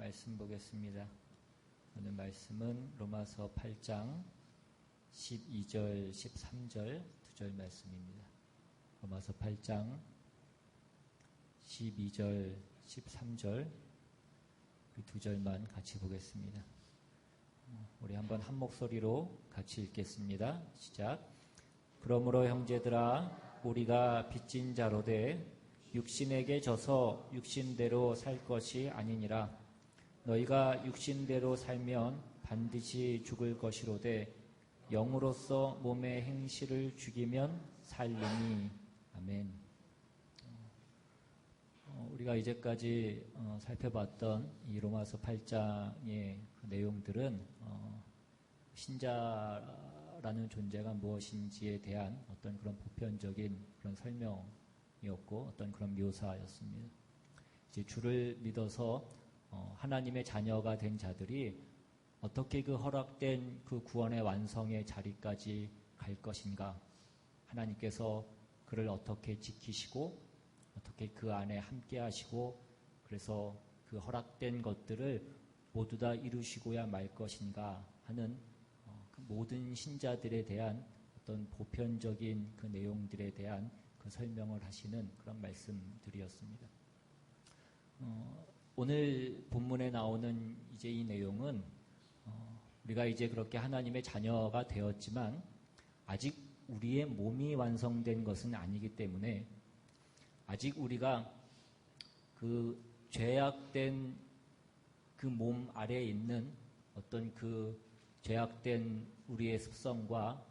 말씀 보겠습니다. 오늘 말씀은 로마서 8장 12절, 13절 두 절 말씀입니다. 로마서 8장 12절, 13절 그 두 절만 같이 보겠습니다. 우리 한번 한 목소리로 같이 읽겠습니다. 시작. 그러므로 형제들아 우리가 빚진 자로되 육신에게 져서 육신대로 살 것이 아니니라. 너희가 육신대로 살면 반드시 죽을 것이로되 영으로서 몸의 행실을 죽이면 살리니. 아멘. 우리가 이제까지 살펴봤던 이 로마서 8장의 그 내용들은 신자라는 존재가 무엇인지에 대한 어떤 그런 보편적인 그런 설명이었고 어떤 그런 묘사였습니다. 이제 주를 믿어서 하나님의 자녀가 된 자들이 어떻게 그 허락된 그 구원의 완성의 자리까지 갈 것인가, 하나님께서 그를 어떻게 지키시고 어떻게 그 안에 함께 하시고 그래서 그 허락된 것들을 모두 다 이루시고야 말 것인가 하는 그 모든 신자들에 대한 어떤 보편적인 그 내용들에 대한 그 설명을 하시는 그런 말씀들이었습니다. 오늘 본문에 나오는 이제 이 내용은 우리가 이제 그렇게 하나님의 자녀가 되었지만 아직 우리의 몸이 완성된 것은 아니기 때문에 아직 우리가 그 죄악된 그 몸 아래에 있는 어떤 그 죄악된 우리의 습성과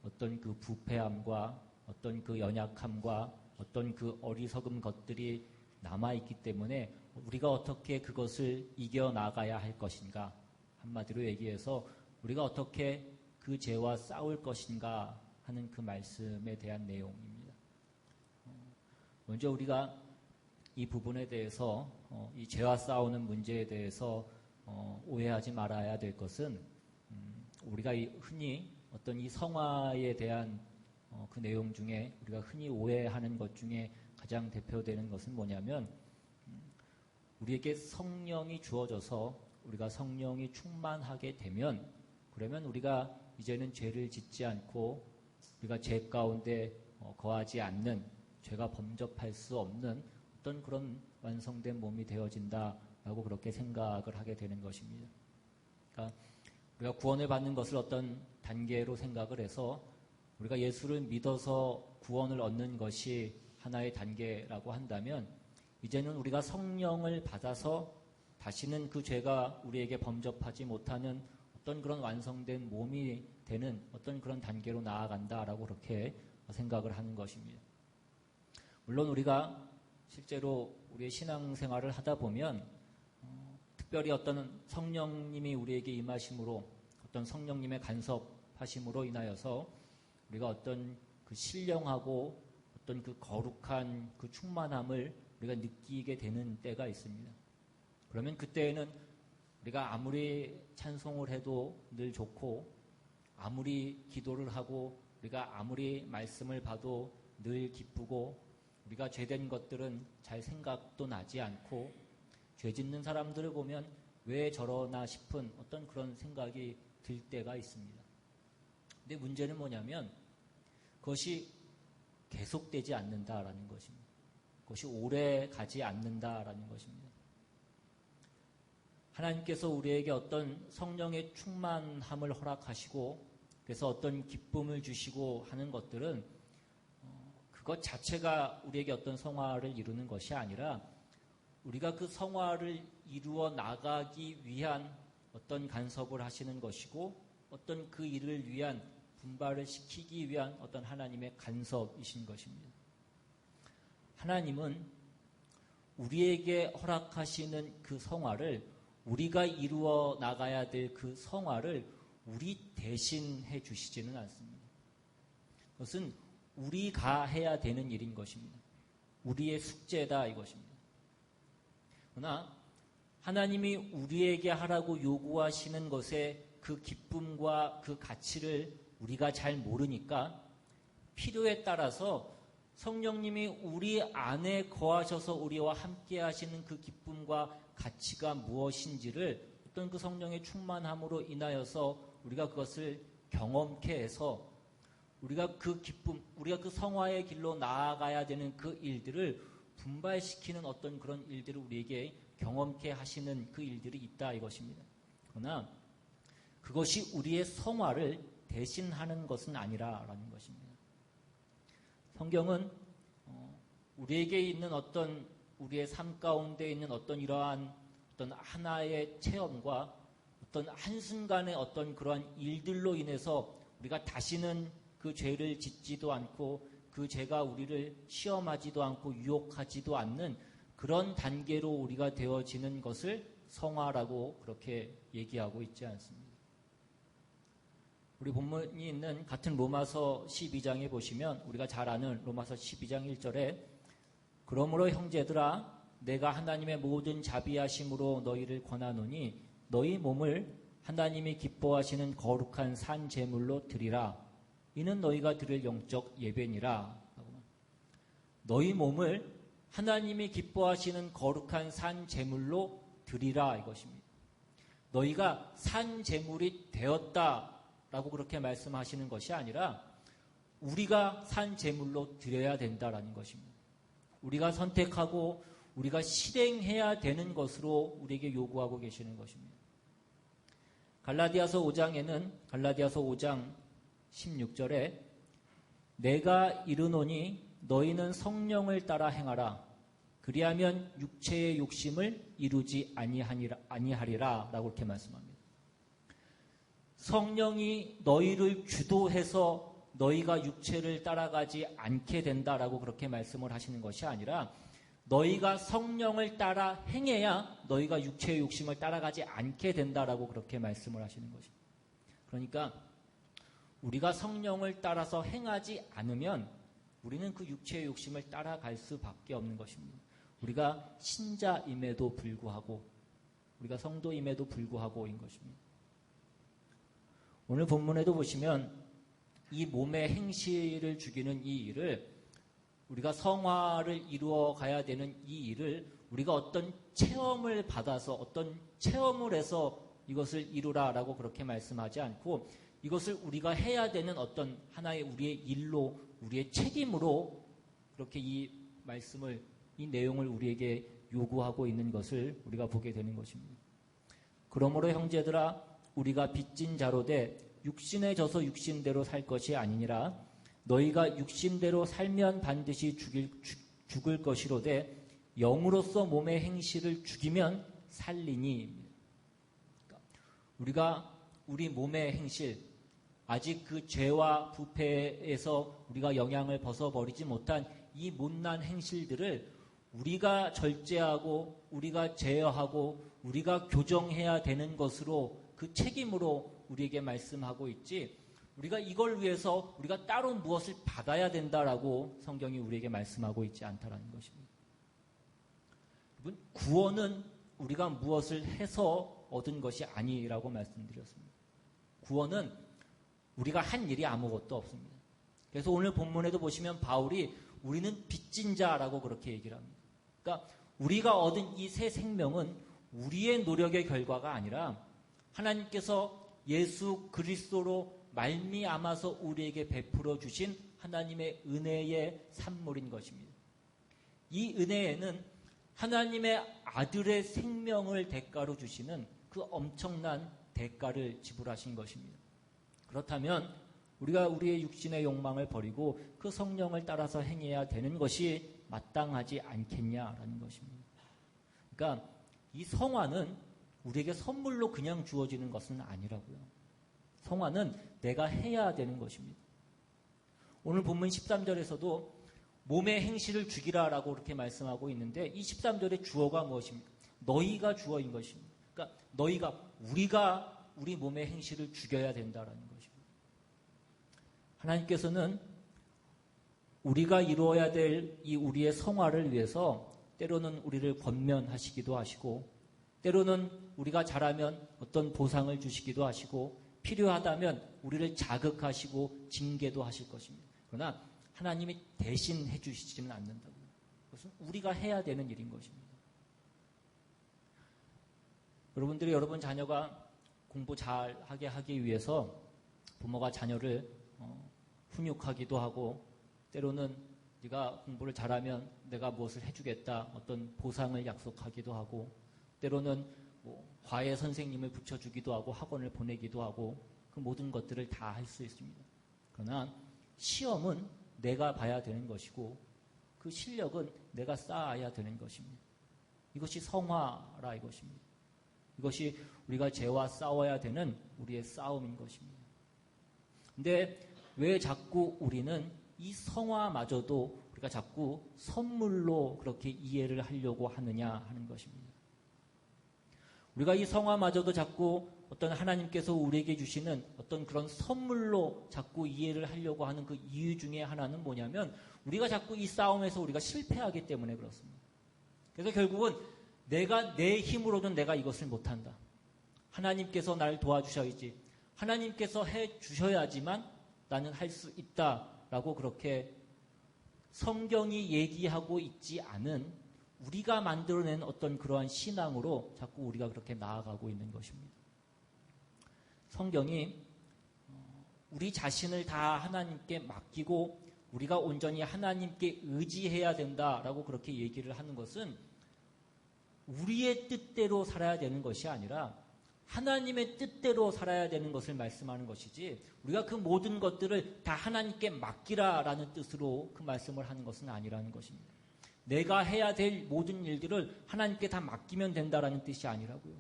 어떤 그 부패함과 어떤 그 연약함과 어떤 그 어리석은 것들이 남아있기 때문에 우리가 어떻게 그것을 이겨나가야 할 것인가, 한마디로 얘기해서 우리가 어떻게 그 죄와 싸울 것인가 하는 그 말씀에 대한 내용입니다. 먼저 우리가 이 부분에 대해서 이 죄와 싸우는 문제에 대해서 오해하지 말아야 될 것은 우리가 흔히 어떤 이 성화에 대한 그 내용 중에 우리가 흔히 오해하는 것 중에 가장 대표되는 것은 뭐냐면 우리에게 성령이 주어져서 우리가 성령이 충만하게 되면 그러면 우리가 이제는 죄를 짓지 않고 우리가 죄 가운데 거하지 않는, 죄가 범접할 수 없는 어떤 그런 완성된 몸이 되어진다라고 그렇게 생각을 하게 되는 것입니다. 그러니까 우리가 구원을 받는 것을 어떤 단계로 생각을 해서 우리가 예수를 믿어서 구원을 얻는 것이 하나의 단계라고 한다면 이제는 우리가 성령을 받아서 다시는 그 죄가 우리에게 범접하지 못하는 어떤 그런 완성된 몸이 되는 어떤 그런 단계로 나아간다라고 그렇게 생각을 하는 것입니다. 물론 우리가 실제로 우리의 신앙생활을 하다 보면 특별히 어떤 성령님이 우리에게 임하심으로 어떤 성령님의 간섭하심으로 인하여서 우리가 어떤 그 신령하고 어떤 그 거룩한 그 충만함을 우리가 느끼게 되는 때가 있습니다. 그러면 그때에는 우리가 아무리 찬송을 해도 늘 좋고 아무리 기도를 하고 우리가 아무리 말씀을 봐도 늘 기쁘고 우리가 죄된 것들은 잘 생각도 나지 않고 죄 짓는 사람들을 보면 왜 저러나 싶은 어떤 그런 생각이 들 때가 있습니다. 근데 문제는 뭐냐면 그것이 계속되지 않는다라는 것입니다. 그것이 오래 가지 않는다라는 것입니다. 하나님께서 우리에게 어떤 성령의 충만함을 허락하시고 그래서 어떤 기쁨을 주시고 하는 것들은 그것 자체가 우리에게 어떤 성화를 이루는 것이 아니라 우리가 그 성화를 이루어 나가기 위한 어떤 간섭을 하시는 것이고 어떤 그 일을 위한 분발을 시키기 위한 어떤 하나님의 간섭이신 것입니다. 하나님은 우리에게 허락하시는 그 성화를 우리가 이루어 나가야 될 그 성화를 우리 대신 해 주시지는 않습니다. 그것은 우리가 해야 되는 일인 것입니다. 우리의 숙제다 이것입니다. 그러나 하나님이 우리에게 하라고 요구하시는 것의 그 기쁨과 그 가치를 우리가 잘 모르니까 필요에 따라서 성령님이 우리 안에 거하셔서 우리와 함께 하시는 그 기쁨과 가치가 무엇인지를 어떤 그 성령의 충만함으로 인하여서 우리가 그것을 경험케 해서 우리가 그 기쁨, 우리가 그 성화의 길로 나아가야 되는 그 일들을 분발시키는 어떤 그런 일들을 우리에게 경험케 하시는 그 일들이 있다 이것입니다. 그러나 그것이 우리의 성화를 대신하는 것은 아니라라는 것입니다. 성경은 우리에게 있는 어떤 우리의 삶 가운데 있는 어떤 이러한 어떤 하나의 체험과 어떤 한순간의 어떤 그러한 일들로 인해서 우리가 다시는 그 죄를 짓지도 않고 그 죄가 우리를 시험하지도 않고 유혹하지도 않는 그런 단계로 우리가 되어지는 것을 성화라고 그렇게 얘기하고 있지 않습니다. 우리 본문이 있는 같은 로마서 12장에 보시면 우리가 잘 아는 로마서 12장 1절에 그러므로 형제들아 내가 하나님의 모든 자비하심으로 너희를 권하노니 너희 몸을 하나님이 기뻐하시는 거룩한 산 제물로 드리라. 이는 너희가 드릴 영적 예배니라. 너희 몸을 하나님이 기뻐하시는 거룩한 산 제물로 드리라 이것입니다. 너희가 산 제물이 되었다라고 그렇게 말씀하시는 것이 아니라 우리가 산 제물로 드려야 된다라는 것입니다. 우리가 선택하고 우리가 실행해야 되는 것으로 우리에게 요구하고 계시는 것입니다. 갈라디아서 5장에는 갈라디아서 5장 16절에 내가 이르노니 너희는 성령을 따라 행하라. 그리하면 육체의 욕심을 이루지 아니하리라 라고 이렇게 말씀합니다. 성령이 너희를 주도해서 너희가 육체를 따라가지 않게 된다라고 그렇게 말씀을 하시는 것이 아니라 너희가 성령을 따라 행해야 너희가 육체의 욕심을 따라가지 않게 된다라고 그렇게 말씀을 하시는 것입니다. 그러니까 우리가 성령을 따라서 행하지 않으면 우리는 그 육체의 욕심을 따라갈 수밖에 없는 것입니다. 우리가 신자임에도 불구하고 우리가 성도임에도 불구하고인 것입니다. 오늘 본문에도 보시면 이 몸의 행실을 죽이는 이 일을 우리가 성화를 이루어 가야 되는 이 일을 우리가 어떤 체험을 받아서 어떤 체험을 해서 이것을 이루라라고 그렇게 말씀하지 않고 이것을 우리가 해야 되는 어떤 하나의 우리의 일로 우리의 책임으로 그렇게 이 말씀을 이 내용을 우리에게 요구하고 있는 것을 우리가 보게 되는 것입니다. 그러므로 형제들아 우리가 빚진 자로 돼 육신에 져서 육신대로 살 것이 아니니라 너희가 육신대로 살면 반드시 죽을 것이로되 영으로서 몸의 행실을 죽이면 살리니. 우리가 우리 몸의 행실 아직 그 죄와 부패에서 우리가 영향을 벗어버리지 못한 이 못난 행실들을 우리가 절제하고 우리가 제어하고 우리가 교정해야 되는 것으로 그 책임으로 우리에게 말씀하고 있지 우리가 이걸 위해서 우리가 따로 무엇을 받아야 된다라고 성경이 우리에게 말씀하고 있지 않다라는 것입니다. 여러분, 구원은 우리가 무엇을 해서 얻은 것이 아니라고 말씀드렸습니다. 구원은 우리가 한 일이 아무것도 없습니다. 그래서 오늘 본문에도 보시면 바울이 우리는 빚진 자라고 그렇게 얘기를 합니다. 그러니까 우리가 얻은 이 새 생명은 우리의 노력의 결과가 아니라 하나님께서 예수 그리스도로 말미암아서 우리에게 베풀어 주신 하나님의 은혜의 산물인 것입니다. 이 은혜에는 하나님의 아들의 생명을 대가로 주시는 그 엄청난 대가를 지불하신 것입니다. 그렇다면 우리가 우리의 육신의 욕망을 버리고 그 성령을 따라서 행해야 되는 것이 마땅하지 않겠냐라는 것입니다. 그러니까 이 성화는 우리에게 선물로 그냥 주어지는 것은 아니라고요. 성화는 내가 해야 되는 것입니다. 오늘 본문 13절에서도 몸의 행실을 죽이라라고 그렇게 말씀하고 있는데 이 13절의 주어가 무엇입니까? 너희가 주어인 것입니다. 그러니까 우리가 우리 몸의 행실을 죽여야 된다라는 것입니다. 하나님께서는 우리가 이루어야 될 이 우리의 성화를 위해서 때로는 우리를 권면하시기도 하시고 때로는 우리가 잘하면 어떤 보상을 주시기도 하시고 필요하다면 우리를 자극하시고 징계도 하실 것입니다. 그러나 하나님이 대신 해주시지는 않는다고요. 그것은 우리가 해야 되는 일인 것입니다. 여러분들이 여러분 자녀가 공부 잘하게 하기 위해서 부모가 자녀를 훈육하기도 하고, 때로는 네가 공부를 잘하면 내가 무엇을 해주겠다, 어떤 보상을 약속하기도 하고, 때로는 과외 선생님을 붙여주기도 하고 학원을 보내기도 하고, 그 모든 것들을 다 할 수 있습니다. 그러나 시험은 내가 봐야 되는 것이고 그 실력은 내가 쌓아야 되는 것입니다. 이것이 성화라 이것입니다. 이것이 우리가 죄와 싸워야 되는 우리의 싸움인 것입니다. 근데 왜 자꾸 우리는 이 성화마저도 우리가 자꾸 선물로 그렇게 이해를 하려고 하느냐 하는 것입니다. 우리가 이 성화마저도 자꾸 어떤 하나님께서 우리에게 주시는 어떤 그런 선물로 자꾸 이해를 하려고 하는 그 이유 중에 하나는 뭐냐면, 우리가 자꾸 이 싸움에서 우리가 실패하기 때문에 그렇습니다. 그래서 결국은 내가 내 힘으로는 내가 이것을 못한다. 하나님께서 나를 도와주셔야지. 하나님께서 해 주셔야지만 나는 할 수 있다라고 그렇게 성경이 얘기하고 있지 않은 우리가 만들어낸 어떤 그러한 신앙으로 자꾸 우리가 그렇게 나아가고 있는 것입니다. 성경이 우리 자신을 다 하나님께 맡기고 우리가 온전히 하나님께 의지해야 된다라고 그렇게 얘기를 하는 것은 우리의 뜻대로 살아야 되는 것이 아니라 하나님의 뜻대로 살아야 되는 것을 말씀하는 것이지, 우리가 그 모든 것들을 다 하나님께 맡기라라는 뜻으로 그 말씀을 하는 것은 아니라는 것입니다. 내가 해야 될 모든 일들을 하나님께 다 맡기면 된다라는 뜻이 아니라고요.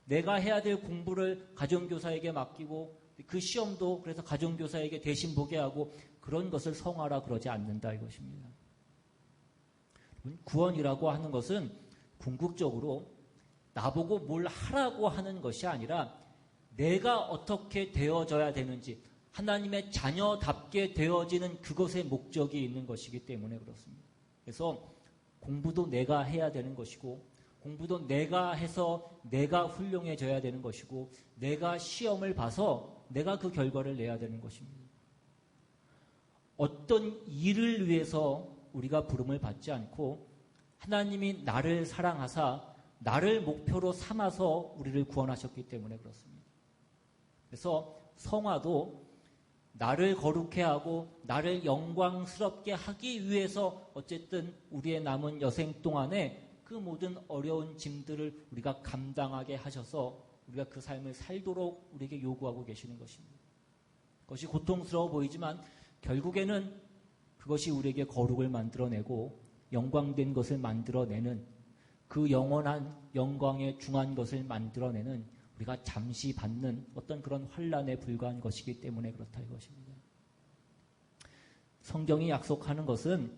내가 해야 될 공부를 가정교사에게 맡기고 그 시험도 그래서 가정교사에게 대신 보게 하고 그런 것을 성화라 그러지 않는다 이것입니다. 구원이라고 하는 것은 궁극적으로 나보고 뭘 하라고 하는 것이 아니라 내가 어떻게 되어져야 되는지, 하나님의 자녀답게 되어지는 그것의 목적이 있는 것이기 때문에 그렇습니다. 그래서 공부도 내가 해야 되는 것이고, 공부도 내가 해서 내가 훌륭해져야 되는 것이고, 내가 시험을 봐서 내가 그 결과를 내야 되는 것입니다. 어떤 일을 위해서 우리가 부름을 받지 않고 하나님이 나를 사랑하사 나를 목표로 삼아서 우리를 구원하셨기 때문에 그렇습니다. 그래서 성화도 나를 거룩해 하고 나를 영광스럽게 하기 위해서 어쨌든 우리의 남은 여생 동안에 그 모든 어려운 짐들을 우리가 감당하게 하셔서 우리가 그 삶을 살도록 우리에게 요구하고 계시는 것입니다. 그것이 고통스러워 보이지만 결국에는 그것이 우리에게 거룩을 만들어내고 영광된 것을 만들어내는, 그 영원한 영광에 중한 것을 만들어내는, 우리가 잠시 받는 어떤 그런 환난에 불과한 것이기 때문에 그렇다 이것입니다. 성경이 약속하는 것은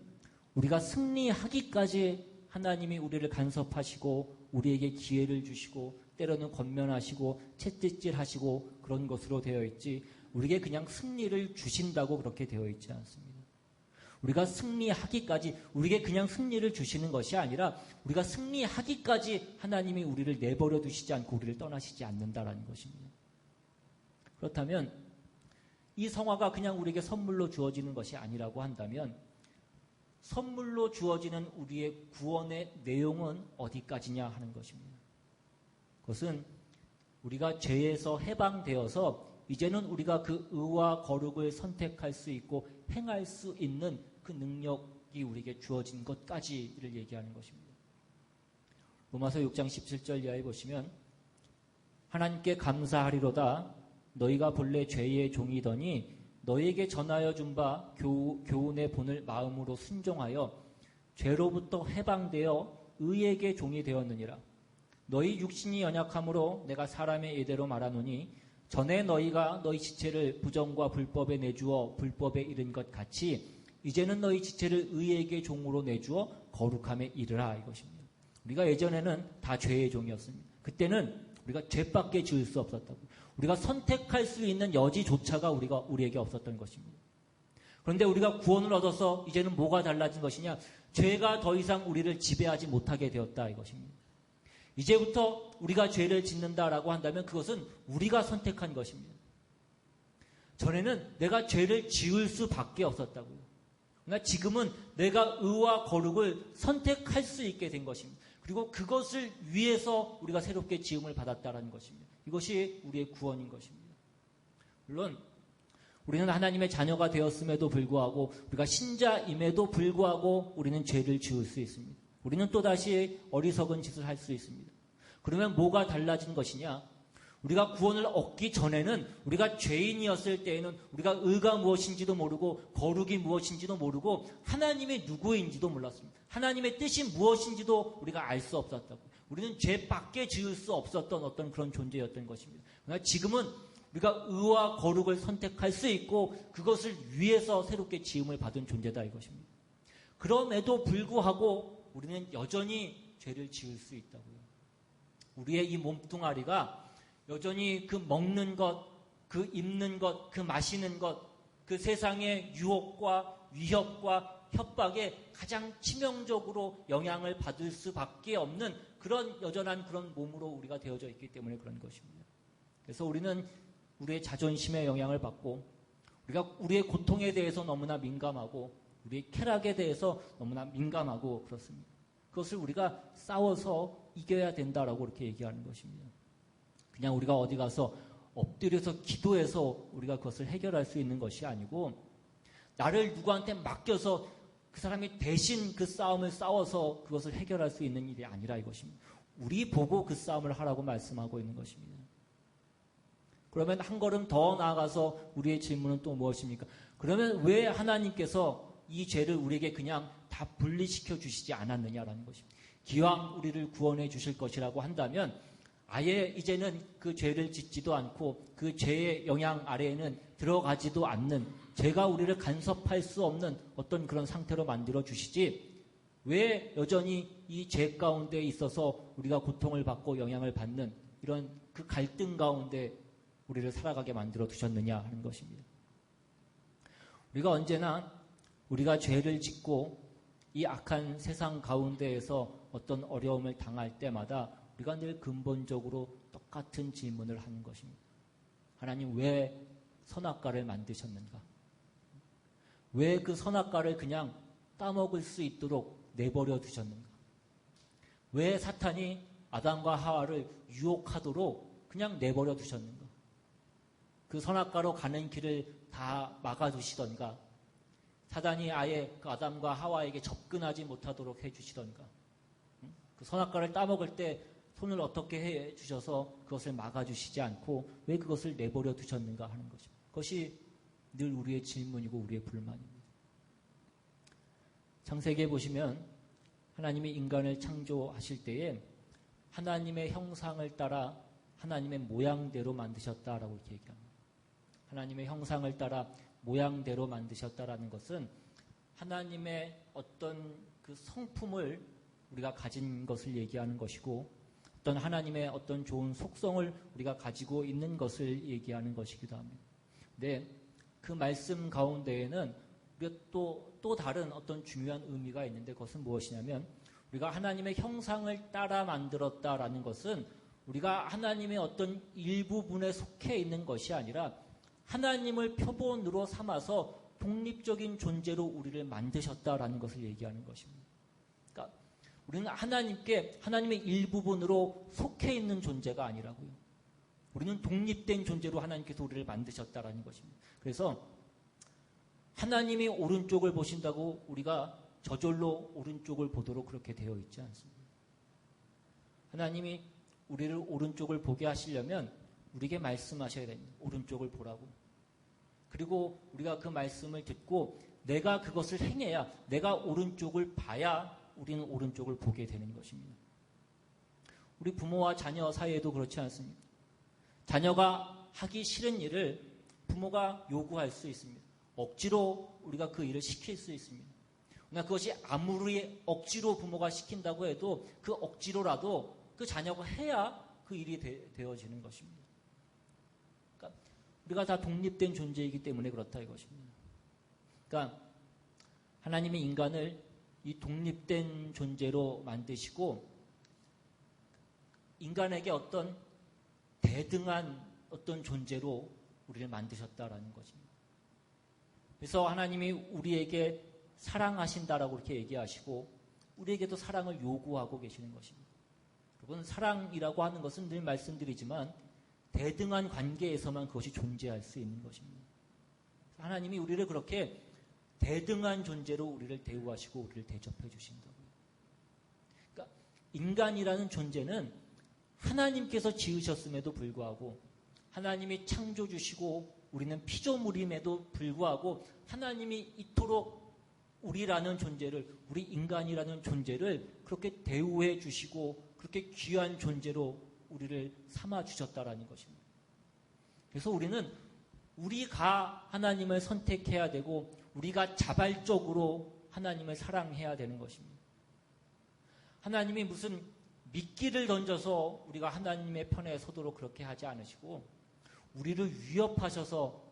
우리가 승리하기까지 하나님이 우리를 간섭하시고 우리에게 기회를 주시고 때로는 권면하시고 채찍질하시고 그런 것으로 되어 있지, 우리에게 그냥 승리를 주신다고 그렇게 되어 있지 않습니다. 우리가 승리하기까지, 우리에게 그냥 승리를 주시는 것이 아니라 우리가 승리하기까지 하나님이 우리를 내버려 두시지 않고 우리를 떠나시지 않는다라는 것입니다. 그렇다면 이 성화가 그냥 우리에게 선물로 주어지는 것이 아니라고 한다면 선물로 주어지는 우리의 구원의 내용은 어디까지냐 하는 것입니다. 그것은 우리가 죄에서 해방되어서 이제는 우리가 그 의와 거룩을 선택할 수 있고 행할 수 있는 그 능력이 우리에게 주어진 것까지를 얘기하는 것입니다. 로마서 6장 17절 이하에 보시면 하나님께 감사하리로다. 너희가 본래 죄의 종이더니 너희에게 전하여 준 바 교훈의 본을 마음으로 순종하여 죄로부터 해방되어 의에게 종이 되었느니라. 너희 육신이 연약함으로 내가 사람의 예대로 말하노니 전에 너희가 너희 지체를 부정과 불법에 내주어 불법에 이른 것 같이 이제는 너희 지체를 의에게 종으로 내주어 거룩함에 이르라 이것입니다. 우리가 예전에는 다 죄의 종이었습니다. 그때는 우리가 죄밖에 지을 수 없었다고. 우리가 선택할 수 있는 여지조차가 우리에게 없었던 것입니다. 그런데 우리가 구원을 얻어서 이제는 뭐가 달라진 것이냐? 죄가 더 이상 우리를 지배하지 못하게 되었다 이것입니다. 이제부터 우리가 죄를 짓는다라고 한다면 그것은 우리가 선택한 것입니다. 전에는 내가 죄를 지을 수밖에 없었다고요. 그러나 지금은 내가 의와 거룩을 선택할 수 있게 된 것입니다. 그리고 그것을 위해서 우리가 새롭게 지음을 받았다는 것입니다. 이것이 우리의 구원인 것입니다. 물론 우리는 하나님의 자녀가 되었음에도 불구하고 우리가 신자임에도 불구하고 우리는 죄를 지을 수 있습니다. 우리는 또다시 어리석은 짓을 할 수 있습니다. 그러면 뭐가 달라진 것이냐? 우리가 구원을 얻기 전에는 우리가 죄인이었을 때에는 우리가 의가 무엇인지도 모르고 거룩이 무엇인지도 모르고 하나님이 누구인지도 몰랐습니다. 하나님의 뜻이 무엇인지도 우리가 알 수 없었다고. 우리는 죄밖에 지을 수 없었던 어떤 그런 존재였던 것입니다. 그러나 지금은 우리가 의와 거룩을 선택할 수 있고 그것을 위해서 새롭게 지음을 받은 존재다 이것입니다. 그럼에도 불구하고 우리는 여전히 죄를 지을 수 있다고요. 우리의 이 몸뚱아리가 여전히 그 먹는 것, 그 입는 것, 그 마시는 것, 그 세상의 유혹과 위협과 협박에 가장 치명적으로 영향을 받을 수밖에 없는 그런 여전한 그런 몸으로 우리가 되어져 있기 때문에 그런 것입니다. 그래서 우리는 우리의 자존심에 영향을 받고 우리가 우리의 고통에 대해서 너무나 민감하고 우리의 쾌락에 대해서 너무나 민감하고 그렇습니다. 그것을 우리가 싸워서 이겨야 된다라고 이렇게 얘기하는 것입니다. 그냥 우리가 어디 가서 엎드려서 기도해서 우리가 그것을 해결할 수 있는 것이 아니고 나를 누구한테 맡겨서 그 사람이 대신 그 싸움을 싸워서 그것을 해결할 수 있는 일이 아니라 이것입니다. 우리 보고 그 싸움을 하라고 말씀하고 있는 것입니다. 그러면 한 걸음 더 나아가서 우리의 질문은 또 무엇입니까? 그러면 왜 하나님께서 이 죄를 우리에게 그냥 다 분리시켜 주시지 않았느냐라는 것입니다. 기왕 우리를 구원해 주실 것이라고 한다면 아예 이제는 그 죄를 짓지도 않고 그 죄의 영향 아래에는 들어가지도 않는 죄가 우리를 간섭할 수 없는 어떤 그런 상태로 만들어 주시지 왜 여전히 이 죄 가운데 있어서 우리가 고통을 받고 영향을 받는 이런 그 갈등 가운데 우리를 살아가게 만들어 두셨느냐 하는 것입니다. 우리가 언제나 우리가 죄를 짓고 이 악한 세상 가운데에서 어떤 어려움을 당할 때마다 우리가 늘 근본적으로 똑같은 질문을 하는 것입니다. 하나님 왜 선악과를 만드셨는가? 왜 그 선악과를 그냥 따먹을 수 있도록 내버려 두셨는가? 왜 사탄이 아담과 하와를 유혹하도록 그냥 내버려 두셨는가? 그 선악과로 가는 길을 다 막아두시던가 사단이 아예 그 아담과 하와에게 접근하지 못하도록 해주시던가 그 선악과를 따먹을 때 손을 어떻게 해주셔서 그것을 막아주시지 않고 왜 그것을 내버려 두셨는가 하는 것입니다. 그것이 늘 우리의 질문이고 우리의 불만입니다. 창세기에 보시면 하나님이 인간을 창조하실 때에 하나님의 형상을 따라 하나님의 모양대로 만드셨다라고 이렇게 얘기합니다. 하나님의 형상을 따라 모양대로 만드셨다라는 것은 하나님의 어떤 그 성품을 우리가 가진 것을 얘기하는 것이고 어떤 하나님의 어떤 좋은 속성을 우리가 가지고 있는 것을 얘기하는 것이기도 합니다. 근데 그 말씀 가운데에는 우리가 또 다른 어떤 중요한 의미가 있는데 그것은 무엇이냐면 우리가 하나님의 형상을 따라 만들었다라는 것은 우리가 하나님의 어떤 일부분에 속해 있는 것이 아니라 하나님을 표본으로 삼아서 독립적인 존재로 우리를 만드셨다라는 것을 얘기하는 것입니다. 그러니까 우리는 하나님의 일부분으로 속해 있는 존재가 아니라고요. 우리는 독립된 존재로 하나님께서 우리를 만드셨다라는 것입니다. 그래서 하나님이 오른쪽을 보신다고 우리가 저절로 오른쪽을 보도록 그렇게 되어 있지 않습니다. 하나님이 우리를 오른쪽을 보게 하시려면 우리에게 말씀하셔야 됩니다. 오른쪽을 보라고. 그리고 우리가 그 말씀을 듣고 내가 그것을 행해야 내가 오른쪽을 봐야 우리는 오른쪽을 보게 되는 것입니다. 우리 부모와 자녀 사이에도 그렇지 않습니까? 자녀가 하기 싫은 일을 부모가 요구할 수 있습니다. 억지로 우리가 그 일을 시킬 수 있습니다. 그러나 그것이 아무리 억지로 부모가 시킨다고 해도 그 억지로라도 그 자녀가 해야 그 일이 되어지는 것입니다. 그러니까 우리가 다 독립된 존재이기 때문에 그렇다 이것입니다. 그러니까 하나님이 인간을 이 독립된 존재로 만드시고 인간에게 어떤 대등한 어떤 존재로 우리를 만드셨다라는 것입니다. 그래서 하나님이 우리에게 사랑하신다라고 이렇게 얘기하시고 우리에게도 사랑을 요구하고 계시는 것입니다. 여러분, 사랑이라고 하는 것은 늘 말씀드리지만 대등한 관계에서만 그것이 존재할 수 있는 것입니다. 하나님이 우리를 그렇게 대등한 존재로 우리를 대우하시고 우리를 대접해 주신다고요. 그러니까 인간이라는 존재는 하나님께서 지으셨음에도 불구하고, 하나님이 창조 주시고 우리는 피조물임에도 불구하고 하나님이 이토록 우리라는 존재를, 우리 인간이라는 존재를 그렇게 대우해 주시고 그렇게 귀한 존재로 우리를 삼아 주셨다라는 것입니다. 그래서 우리는 우리가 하나님을 선택해야 되고 우리가 자발적으로 하나님을 사랑해야 되는 것입니다. 하나님이 무슨 미끼를 던져서 우리가 하나님의 편에 서도록 그렇게 하지 않으시고 우리를 위협하셔서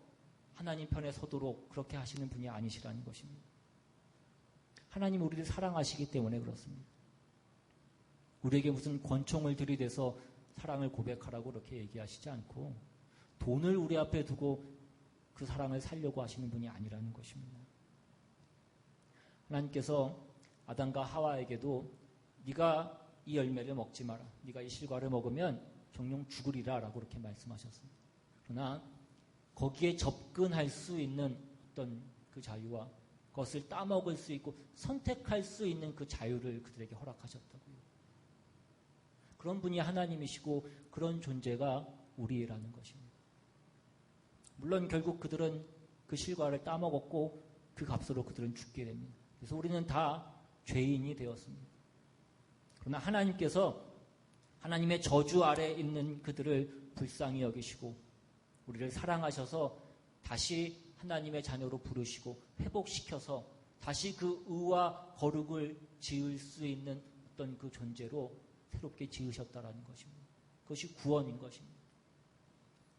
하나님 편에 서도록 그렇게 하시는 분이 아니시라는 것입니다. 하나님 우리를 사랑하시기 때문에 그렇습니다. 우리에게 무슨 권총을 들이대서 사랑을 고백하라고 그렇게 얘기하시지 않고 돈을 우리 앞에 두고 그 사랑을 살려고 하시는 분이 아니라는 것입니다. 하나님께서 아담과 하와에게도 네가 이 열매를 먹지 마라. 네가 이 실과를 먹으면 정령 죽으리라 라고 그렇게 말씀하셨습니다. 그러나 거기에 접근할 수 있는 어떤 그 자유와 그것을 따먹을 수 있고 선택할 수 있는 그 자유를 그들에게 허락하셨다고요. 그런 분이 하나님이시고 그런 존재가 우리라는 것입니다. 물론 결국 그들은 그 실과를 따먹었고 그 값으로 그들은 죽게 됩니다. 그래서 우리는 다 죄인이 되었습니다. 그러나 하나님께서 하나님의 저주 아래 있는 그들을 불쌍히 여기시고 우리를 사랑하셔서 다시 하나님의 자녀로 부르시고 회복시켜서 다시 그 의와 거룩을 지을 수 있는 어떤 그 존재로 새롭게 지으셨다라는 것입니다. 그것이 구원인 것입니다.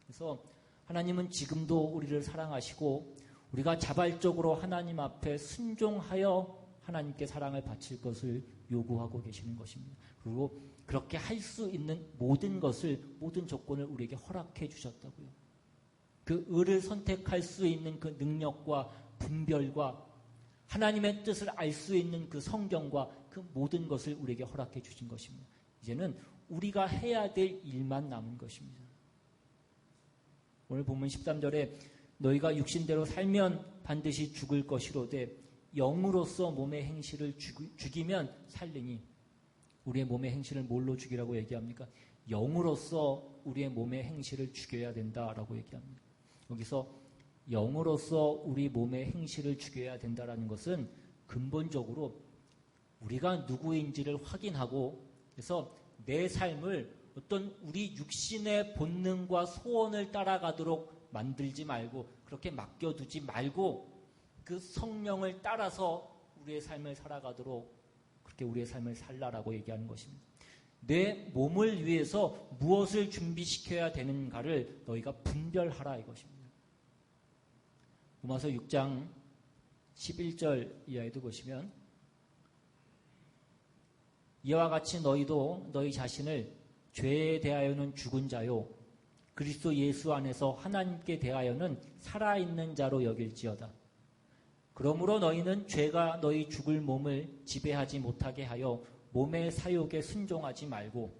그래서 하나님은 지금도 우리를 사랑하시고 우리가 자발적으로 하나님 앞에 순종하여 하나님께 사랑을 바칠 것을 요구하고 계시는 것입니다. 그리고 그렇게 할 수 있는 모든 것을, 모든 조건을 우리에게 허락해 주셨다고요. 그 의를 선택할 수 있는 그 능력과 분별과 하나님의 뜻을 알 수 있는 그 성경과 그 모든 것을 우리에게 허락해 주신 것입니다. 이제는 우리가 해야 될 일만 남은 것입니다. 오늘 본문 13절에 너희가 육신대로 살면 반드시 죽을 것이로되 영으로서 몸의 행실을 죽이면 살리니, 우리의 몸의 행실을 뭘로 죽이라고 얘기합니까? 영으로서 우리의 몸의 행실을 죽여야 된다라고 얘기합니다. 여기서 영으로서 우리 몸의 행실을 죽여야 된다라는 것은 근본적으로 우리가 누구인지를 확인하고, 그래서 내 삶을 어떤 우리 육신의 본능과 소원을 따라가도록 만들지 말고, 그렇게 맡겨두지 말고 그 성령을 따라서 우리의 삶을 살아가도록 그렇게 우리의 삶을 살라라고 얘기하는 것입니다. 내 몸을 위해서 무엇을 준비시켜야 되는가를 너희가 분별하라 이것입니다. 로마서 6장 11절 이하에도 보시면 이와 같이 너희도 너희 자신을 죄에 대하여는 죽은 자요 그리스도 예수 안에서 하나님께 대하여는 살아있는 자로 여길지어다. 그러므로 너희는 죄가 너희 죽을 몸을 지배하지 못하게 하여 몸의 사욕에 순종하지 말고,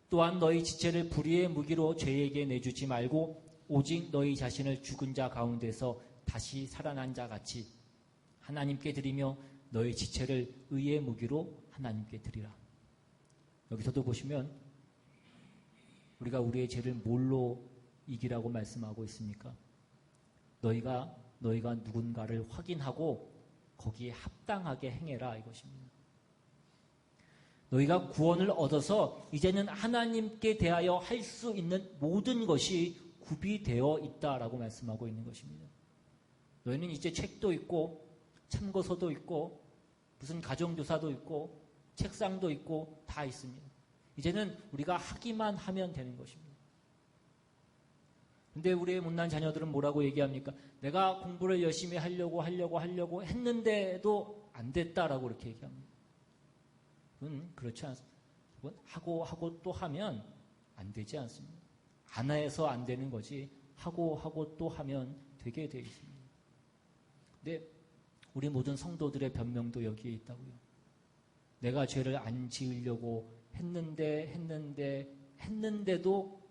또한 너희 지체를 불의의 무기로 죄에게 내주지 말고 오직 너희 자신을 죽은 자 가운데서 다시 살아난 자 같이 하나님께 드리며 너희 지체를 의의 무기로 하나님께 드리라. 여기서도 보시면 우리가 우리의 죄를 뭘로 이기라고 말씀하고 있습니까? 너희가 누군가를 확인하고 거기에 합당하게 행해라 이것입니다. 너희가 구원을 얻어서 이제는 하나님께 대하여 할 수 있는 모든 것이 구비되어 있다라고 말씀하고 있는 것입니다. 너희는 이제 책도 있고 참고서도 있고 무슨 가정교사도 있고 책상도 있고 다 있습니다. 이제는 우리가 하기만 하면 되는 것입니다. 근데 우리의 못난 자녀들은 뭐라고 얘기합니까? 내가 공부를 열심히 하려고 했는데도 안 됐다라고 이렇게 얘기합니다. 그건 그렇지 않습니다. 그건 하고 또 하면 안 되지 않습니다. 안 해서 안 되는 거지 하고 또 하면 되게 되어 있습니다. 근데 우리 모든 성도들의 변명도 여기에 있다고요. 내가 죄를 안 지으려고 했는데도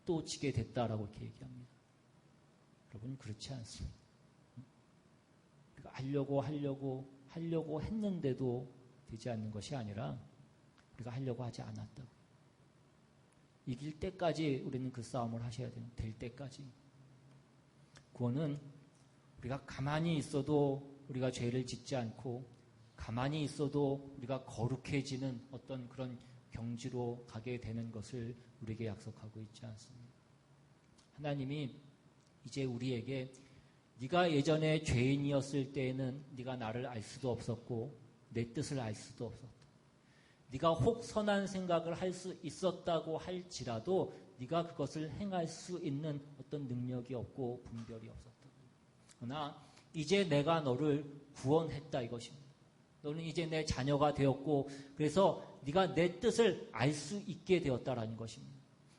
또 지게 됐다라고 이렇게 얘기합니다. 여러분, 그렇지 않습니다. 우리가 하려고 했는데도 되지 않는 것이 아니라 우리가 하려고 하지 않았다고. 이길 때까지 우리는 그 싸움을 하셔야 될 때까지. 구원은 우리가 가만히 있어도 우리가 죄를 짓지 않고 가만히 있어도 우리가 거룩해지는 어떤 그런 경지로 가게 되는 것을 우리에게 약속하고 있지 않습니다. 하나님이 이제 우리에게 네가 예전에 죄인이었을 때에는 네가 나를 알 수도 없었고 내 뜻을 알 수도 없었다. 네가 혹 선한 생각을 할 수 있었다고 할지라도 네가 그것을 행할 수 있는 어떤 능력이 없고 분별이 없었다. 그러나 이제 내가 너를 구원했다 이것입니다. 너는 이제 내 자녀가 되었고 그래서 네가 내 뜻을 알 수 있게 되었다라는 것입니다.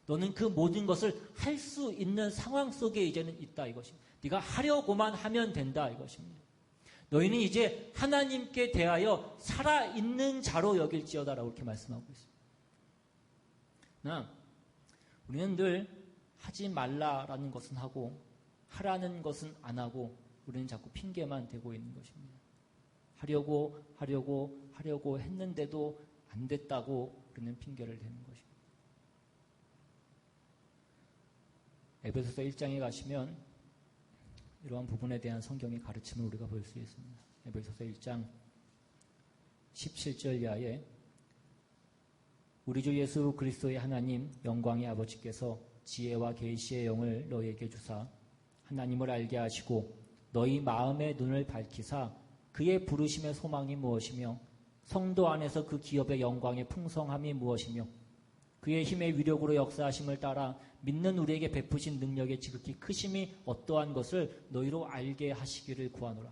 너는 그 모든 것을 할 수 있는 상황 속에 이제는 있다 이것입니다. 네가 하려고만 하면 된다 이것입니다. 너희는 이제 하나님께 대하여 살아있는 자로 여길지어다라고 이렇게 말씀하고 있습니다. 우리는 늘 하지 말라라는 것은 하고 하라는 것은 안 하고 우리는 자꾸 핑계만 대고 있는 것입니다. 하려고 했는데도 안 됐다고 우리는 핑계를 대는 것입니다. 에베소서 1장에 가시면 이러한 부분에 대한 성경의 가르침을 우리가 볼 수 있습니다. 에베소서 1장 17절 이하에 우리 주 예수 그리스도의 하나님 영광의 아버지께서 지혜와 계시의 영을 너희에게 주사 하나님을 알게 하시고 너희 마음의 눈을 밝히사 그의 부르심의 소망이 무엇이며 성도 안에서 그 기업의 영광의 풍성함이 무엇이며 그의 힘의 위력으로 역사하심을 따라 믿는 우리에게 베푸신 능력의 지극히 크심이 어떠한 것을 너희로 알게 하시기를 구하노라.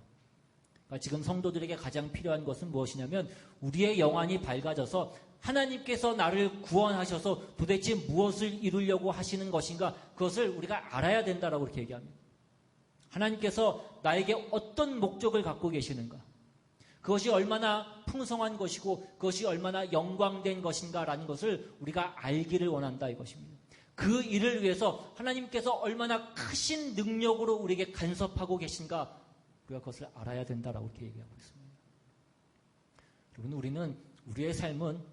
그러니까 지금 성도들에게 가장 필요한 것은 무엇이냐면 우리의 영안이 밝아져서 하나님께서 나를 구원하셔서 도대체 무엇을 이루려고 하시는 것인가 그것을 우리가 알아야 된다라고 이렇게 얘기합니다. 하나님께서 나에게 어떤 목적을 갖고 계시는가 그것이 얼마나 풍성한 것이고 그것이 얼마나 영광된 것인가라는 것을 우리가 알기를 원한다 이것입니다. 그 일을 위해서 하나님께서 얼마나 크신 능력으로 우리에게 간섭하고 계신가 우리가 그것을 알아야 된다라고 이렇게 얘기하고 있습니다. 여러분 우리는 우리의 삶은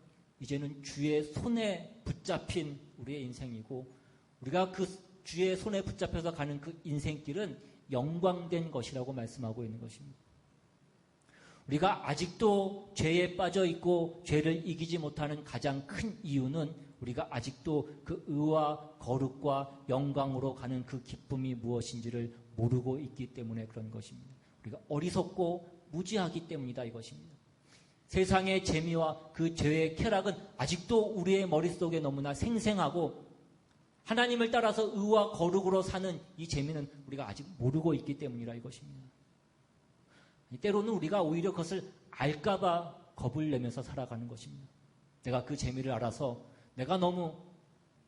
이제는 주의 손에 붙잡힌 우리의 인생이고 우리가 그 주의 손에 붙잡혀서 가는 그 인생길은 영광된 것이라고 말씀하고 있는 것입니다. 우리가 아직도 죄에 빠져 있고 죄를 이기지 못하는 가장 큰 이유는 우리가 아직도 그 의와 거룩과 영광으로 가는 그 기쁨이 무엇인지를 모르고 있기 때문에 그런 것입니다. 우리가 어리석고 무지하기 때문이다 이것입니다. 세상의 재미와 그 죄의 쾌락은 아직도 우리의 머릿속에 너무나 생생하고 하나님을 따라서 의와 거룩으로 사는 이 재미는 우리가 아직 모르고 있기 때문이라 이것입니다. 때로는 우리가 오히려 그것을 알까봐 겁을 내면서 살아가는 것입니다. 내가 그 재미를 알아서 내가 너무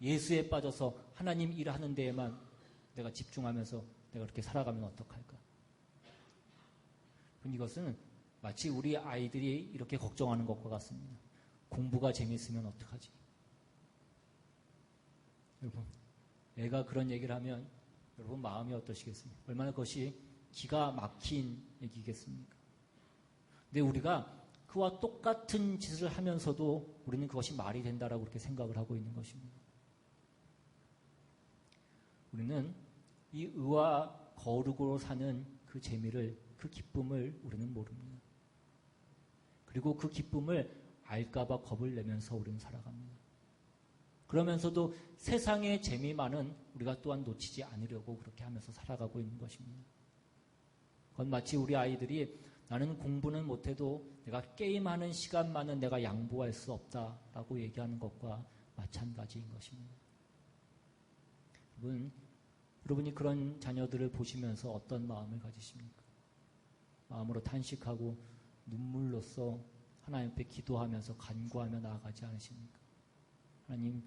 예수에 빠져서 하나님 일하는 데에만 내가 집중하면서 내가 그렇게 살아가면 어떡할까? 이것은 마치 우리 아이들이 이렇게 걱정하는 것과 같습니다. 공부가 재밌으면 어떡하지? 여러분, 애가 그런 얘기를 하면 여러분 마음이 어떠시겠습니까? 얼마나 그것이 기가 막힌 얘기겠습니까? 근데 우리가 그와 똑같은 짓을 하면서도 우리는 그것이 말이 된다라고 그렇게 생각을 하고 있는 것입니다. 우리는 이 의와 거룩으로 사는 그 재미를, 그 기쁨을 우리는 모릅니다. 그리고 그 기쁨을 알까봐 겁을 내면서 우리는 살아갑니다. 그러면서도 세상의 재미만은 우리가 또한 놓치지 않으려고 그렇게 하면서 살아가고 있는 것입니다. 그건 마치 우리 아이들이 나는 공부는 못해도 내가 게임하는 시간만은 내가 양보할 수 없다라고 얘기하는 것과 마찬가지인 것입니다. 여러분이 그런 자녀들을 보시면서 어떤 마음을 가지십니까? 마음으로 탄식하고 눈물로써 하나님 앞에 기도하면서 간구하며 나아가지 않으십니까? 하나님,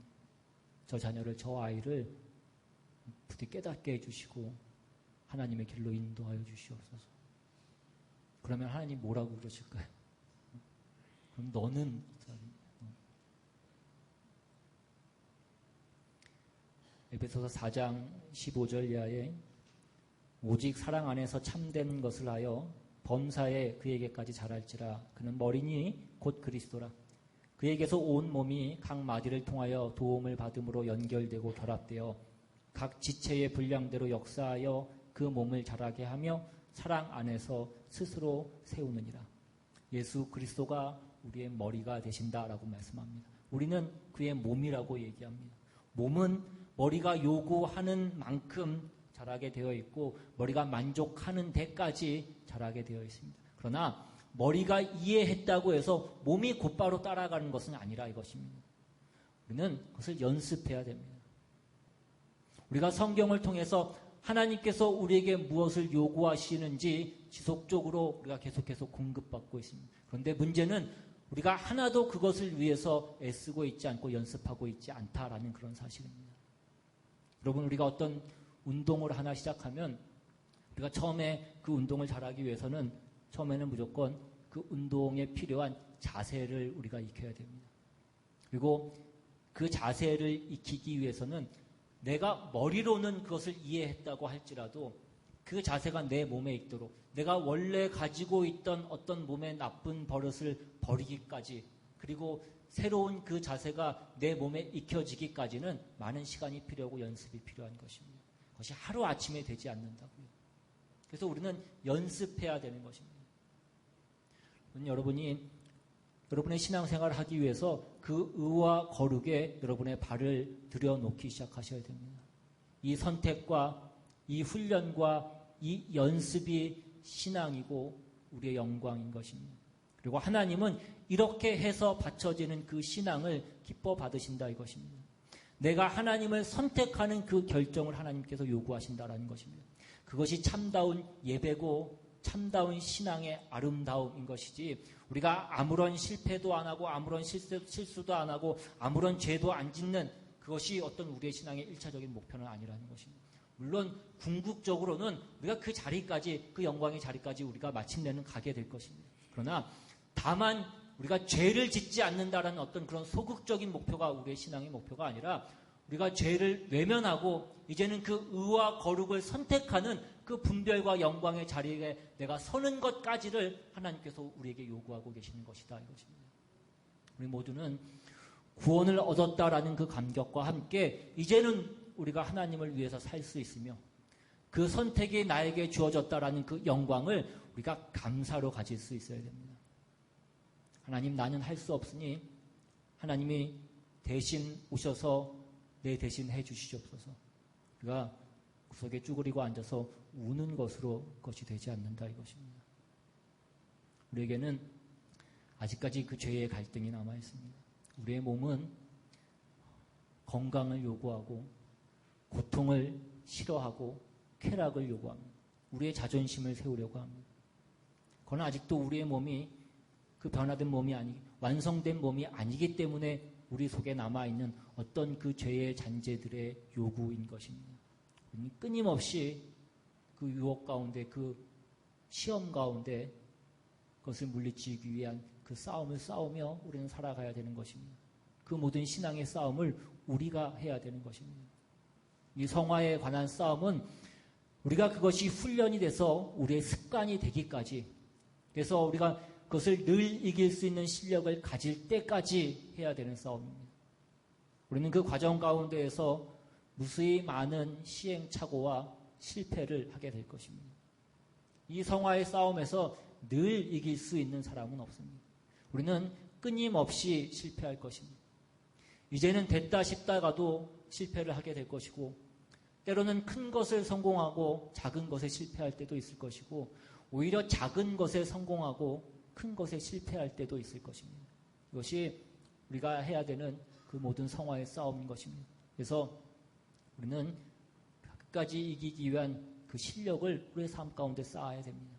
저 자녀를, 저 아이를 부디 깨닫게 해주시고 하나님의 길로 인도하여 주시옵소서. 그러면 하나님 뭐라고 그러실까요? 그럼 너는 에베소서 4장 15절 이하에 오직 사랑 안에서 참된 것을 하여 범사에 그에게까지 자랄지라. 그는 머리니 곧 그리스도라. 그에게서 온 몸이 각 마디를 통하여 도움을 받음으로 연결되고 결합되어 각 지체의 분량대로 역사하여 그 몸을 자라게 하며 사랑 안에서 스스로 세우느니라. 예수 그리스도가 우리의 머리가 되신다라고 말씀합니다. 우리는 그의 몸이라고 얘기합니다. 몸은 머리가 요구하는 만큼 자라게 되어 있고 머리가 만족하는 데까지 자라게 되어 있습니다. 그러나 머리가 이해했다고 해서 몸이 곧바로 따라가는 것은 아니라 이것입니다. 우리는 그것을 연습해야 됩니다. 우리가 성경을 통해서 하나님께서 우리에게 무엇을 요구하시는지 지속적으로 우리가 계속해서 공급받고 있습니다. 그런데 문제는 우리가 하나도 그것을 위해서 애쓰고 있지 않고 연습하고 있지 않다라는 그런 사실입니다. 여러분, 우리가 어떤 운동을 하나 시작하면 우리가 처음에 그 운동을 잘하기 위해서는 처음에는 무조건 그 운동에 필요한 자세를 우리가 익혀야 됩니다. 그리고 그 자세를 익히기 위해서는 내가 머리로는 그것을 이해했다고 할지라도 그 자세가 내 몸에 있도록 내가 원래 가지고 있던 어떤 몸의 나쁜 버릇을 버리기까지 그리고 새로운 그 자세가 내 몸에 익혀지기까지는 많은 시간이 필요하고 연습이 필요한 것입니다. 그것이 하루아침에 되지 않는다고요. 그래서 우리는 연습해야 되는 것입니다. 여러분의 신앙생활을 하기 위해서 그 의와 거룩에 여러분의 발을 들여놓기 시작하셔야 됩니다. 이 선택과 이 훈련과 이 연습이 신앙이고 우리의 영광인 것입니다. 그리고 하나님은 이렇게 해서 바쳐지는 그 신앙을 기뻐 받으신다 이것입니다. 내가 하나님을 선택하는 그 결정을 하나님께서 요구하신다라는 것입니다. 그것이 참다운 예배고 참다운 신앙의 아름다움인 것이지 우리가 아무런 실패도 안 하고 아무런 실수도 안 하고 아무런 죄도 안 짓는 그것이 어떤 우리의 신앙의 1차적인 목표는 아니라는 것입니다. 물론 궁극적으로는 우리가 그 자리까지 그 영광의 자리까지 우리가 마침내는 가게 될 것입니다. 그러나 다만 우리가 죄를 짓지 않는다라는 어떤 그런 소극적인 목표가 우리의 신앙의 목표가 아니라 우리가 죄를 외면하고 이제는 그 의와 거룩을 선택하는 그 분별과 영광의 자리에 내가 서는 것까지를 하나님께서 우리에게 요구하고 계시는 것이다 이것입니다. 우리 모두는 구원을 얻었다라는 그 감격과 함께 이제는 우리가 하나님을 위해서 살 수 있으며 그 선택이 나에게 주어졌다라는 그 영광을 우리가 감사로 가질 수 있어야 됩니다. 하나님, 나는 할 수 없으니 하나님이 대신 오셔서 내 대신 해주시옵소서. 우리가 구석에 쭈그리고 앉아서 우는 것으로 그것이 되지 않는다 이것입니다. 우리에게는 아직까지 그 죄의 갈등이 남아 있습니다. 우리의 몸은 건강을 요구하고 고통을 싫어하고 쾌락을 요구합니다. 우리의 자존심을 세우려고 합니다. 그러나 아직도 우리의 몸이 그 변화된 몸이 완성된 몸이 아니기 때문에 우리 속에 남아있는 어떤 그 죄의 잔재들의 요구인 것입니다. 끊임없이 그 유혹 가운데 그 시험 가운데 그것을 물리치기 위한 그 싸움을 싸우며 우리는 살아가야 되는 것입니다. 그 모든 신앙의 싸움을 우리가 해야 되는 것입니다. 이 성화에 관한 싸움은 우리가 그것이 훈련이 돼서 우리의 습관이 되기까지 그래서 우리가 그것을 늘 이길 수 있는 실력을 가질 때까지 해야 되는 싸움입니다. 우리는 그 과정 가운데에서 무수히 많은 시행착오와 실패를 하게 될 것입니다. 이 성화의 싸움에서 늘 이길 수 있는 사람은 없습니다. 우리는 끊임없이 실패할 것입니다. 이제는 됐다 싶다가도 실패를 하게 될 것이고 때로는 큰 것을 성공하고 작은 것에 실패할 때도 있을 것이고 오히려 작은 것에 성공하고 큰 것에 실패할 때도 있을 것입니다. 이것이 우리가 해야 되는 그 모든 성화의 싸움인 것입니다. 그래서 우리는 끝까지 이기기 위한 그 실력을 우리의 삶 가운데 쌓아야 됩니다.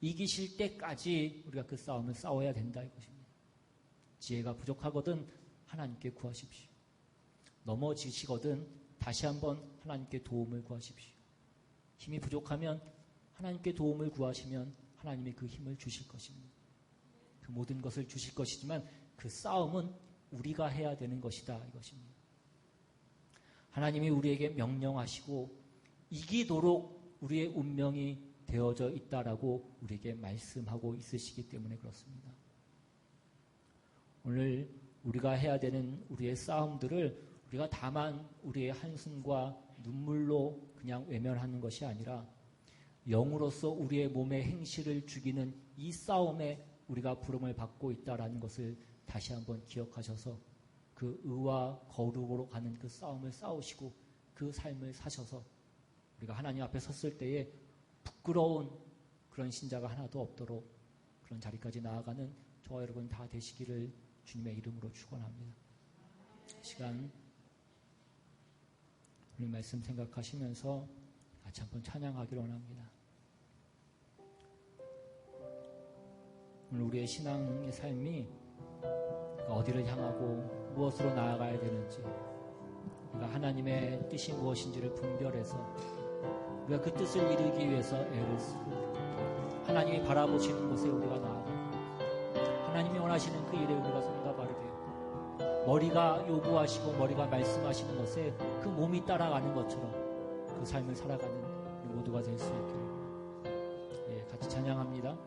이기실 때까지 우리가 그 싸움을 싸워야 된다 이것입니다. 지혜가 부족하거든 하나님께 구하십시오. 넘어지시거든 다시 한번 하나님께 도움을 구하십시오. 힘이 부족하면 하나님께 도움을 구하시면 하나님이 그 힘을 주실 것입니다. 그 모든 것을 주실 것이지만 그 싸움은 우리가 해야 되는 것이다 이것입니다. 하나님이 우리에게 명령하시고 이기도록 우리의 운명이 되어져 있다라고 우리에게 말씀하고 있으시기 때문에 그렇습니다. 오늘 우리가 해야 되는 우리의 싸움들을 우리가 다만 우리의 한숨과 눈물로 그냥 외면하는 것이 아니라 영으로서 우리의 몸의 행실을 죽이는 이 싸움에 우리가 부름을 받고 있다라는 것을 다시 한번 기억하셔서 그 의와 거룩으로 가는 그 싸움을 싸우시고 그 삶을 사셔서 우리가 하나님 앞에 섰을 때에 부끄러운 그런 신자가 하나도 없도록 그런 자리까지 나아가는 저와 여러분 다 되시기를 주님의 이름으로 축원합니다. 시간 우리 말씀 생각하시면서 같이 한번 찬양하기로 원합니다. 오늘 우리의 신앙의 삶이 어디를 향하고 무엇으로 나아가야 되는지 우리가 하나님의 뜻이 무엇인지를 분별해서 우리가 그 뜻을 이루기 위해서 애를 쓰고 하나님이 바라보시는 곳에 우리가 나아가고 하나님이 원하시는 그 일에 우리가 손과 발이 되고 머리가 요구하시고 머리가 말씀하시는 것에 그 몸이 따라가는 것처럼 그 삶을 살아가는 우리 모두가 될 수 있기를 같이 찬양합니다.